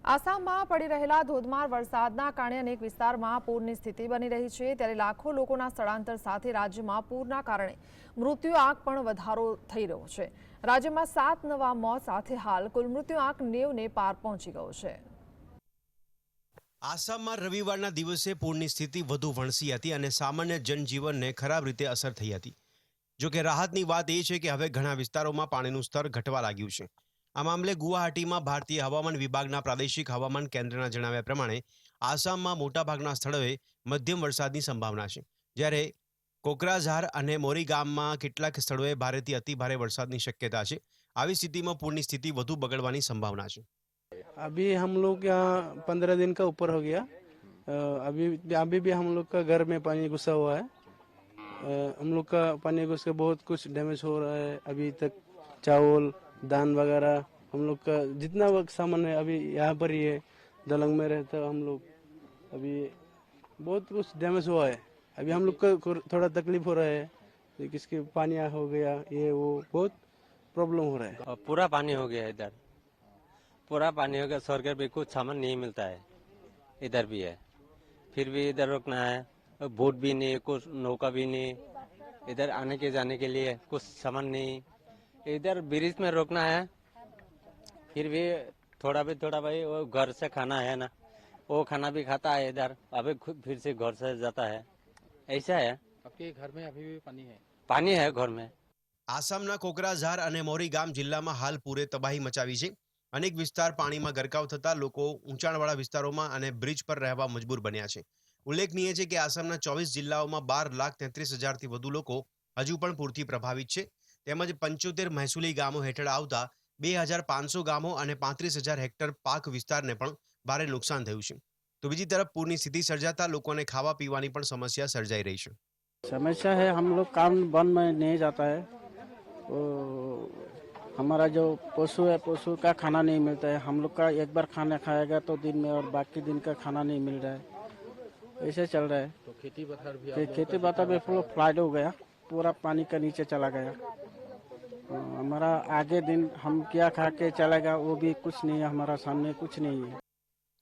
આસામમાં પડી રહેલા ધોધમાર વરસાદના કારણે અનેક વિસ્તારમાં પૂરની સ્થિતિ બની રહી છે, ત્યારે લાખો લોકોના સ્થળાંતર સાથે રાજ્યમાં પૂરના કારણે મૃત્યુઆંક પણ વધારો થઈ રહ્યો છે। રાજ્યમાં 7 નવા મોત સાથે હાલ કુલ મૃત્યુઆંક 90ને પાર પહોંચી ગયો છે। આસામમાં રવિવારના દિવસે પૂરની સ્થિતિ વધુ વણસી હતી અને સામાન્ય જનજીવનને ખરાબ રીતે અસર થઈ હતી। જો કે રાહતની વાત એ છે કે હવે ઘણા વિસ્તારોમાં પાણીનું સ્તર ઘટવા લાગ્યું છે। આ મામલે ગુવાહાટીમાં ભારતીય હવામાન વિભાગના પ્રાદેશિક હવામાન કેન્દ્રના જણાવ્યા પ્રમાણે આસામમાં મોટાભાગના સ્થળોએ મધ્યમ વરસાદની સંભાવના છે, જ્યારે કોકરાઝાર અને મોરીગામમાં કેટલાક સ્થળોએ ભારેથી અતિભારે વરસાદની શક્યતા છે। આવી સ્થિતિમાં પૂરની સ્થિતિ વધુ બગડવાની સંભાવના છે। अभी हम लोग यहाँ 15 दिन का ऊपर हो गया। अभी भी हम लोग का घर में पानी घुसा हुआ है। हम लोग का पानी घुस के बहुत कुछ डैमेज हो रहा है। अभी तक चावल दान वगैरह हम लोग का जितना वक्त सामान है अभी यहाँ पर ही है। दलंग में रहता हम लोग, अभी बहुत कुछ डैमेज हुआ है। अभी हम लोग का थोड़ा तकलीफ हो रहा है, किसके पानी हो गया, ये वो बहुत प्रॉब्लम हो रहा है। पूरा पानी हो गया इधर, पूरा पानी हो गया। स्वर्ग भी कुछ सामान नहीं मिलता है, इधर भी है। फिर भी इधर रुकना है, बोट भी नहीं, कुछ नौका भी नहीं, इधर आने के जाने के लिए कुछ सामान नहीं। इधर ब्रिज में रोकना है, फिर भी थोड़ा भाई वो घर से खाना है ना, वो खाना भी खाता है इधर। अभी खुद फिर से घर से जाता है, ऐसा है। आपके घर में अभी भी पानी है घर में। આસામના કોકરાઝાર અને મોરીગામ જિલ્લામાં હાલ પૂરે તબાહી મચાવી છે। અનેક વિસ્તાર પાણીમાં ગરકાવ થતા લોકો ઊંચાણવાળા વિસ્તારોમાં અને બ્રિજ પર રહેવા મજબૂર બન્યા છે। ઉલ્લેખનીય છે કે આસામના 24 જિલ્લાઓમાં 12,33,000થી વધુ લોકો હજુ પણ પૂરથી પ્રભાવિત છે, તેમજ 75 મહેસૂલી ગામો હેઠળ આવતા 2,500 ગામો અને 35,000 હેક્ટર પાક વિસ્તારને પણ ભારે નુકસાન થયું છે। તો બીજી તરફ પૂરની સ્થિતિ સર્જાતા લોકોને ખાવા પીવાની પણ સમસ્યા સર્જાઈ રહી છે। समस्या है, हम लोग काम वन में नहीं जाता है। वो हमारा जो पशु है, पशु का खाना नहीं मिलता है। हम लोग का एक बार खाना खाएगा तो दिन में, और बाकी दिन का खाना नहीं मिल रहा है। ऐसे चल रहा है। तो खेती बाता भी फ्लड हो गया, पूरा पानी का नीचे चला गया। हमारा आगे दिन हम क्या खा के चलेगा वो भी कुछ नहीं है, हमारा सामने कुछ नहीं है।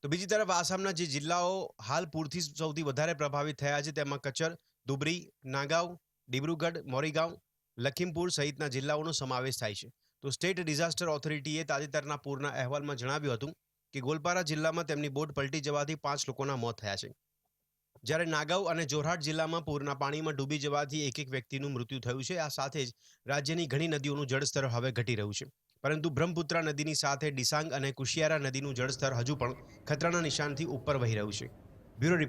તો બીજી તરફ આસામના જે જિલ્લાઓ હાલ પૂરથી સૌથી વધારે પ્રભાવિત થયા છે તેમાં કચર, ધુબરી, નાગાંવ, ડિબ્રુગઢ, મોરીગાંવ, લખીમપુર સહિતના જિલ્લાઓનો સમાવેશ થાય છે। તો સ્ટેટ ડિઝાસ્ટર ઓથોરિટીએ તાજેતરના પૂરના અહેવાલમાં જણાવ્યું હતું કે ગોલપારા જિલ્લામાં તેમની બોટ પલટી જવાથી 5 લોકોના મોત થયા છે, જ્યારે નાગાંવ અને જોરહાટ જિલ્લામાં પૂરના પાણીમાં ડૂબી જવાથી એક વ્યક્તિનું મૃત્યુ થયું છે। આ સાથે જ રાજ્યની ઘણી નદીઓનું જળસ્તર હવે ઘટી રહ્યું છે, પરંતુ બ્રહ્મપુત્રા નદીની સાથે ડિસાંગ અને કુશિયારા નદીનું જળસ્તર હજુ પણ ખતરાના નિશાનથી ઉપર વહી રહ્યું છે। બ્યુરો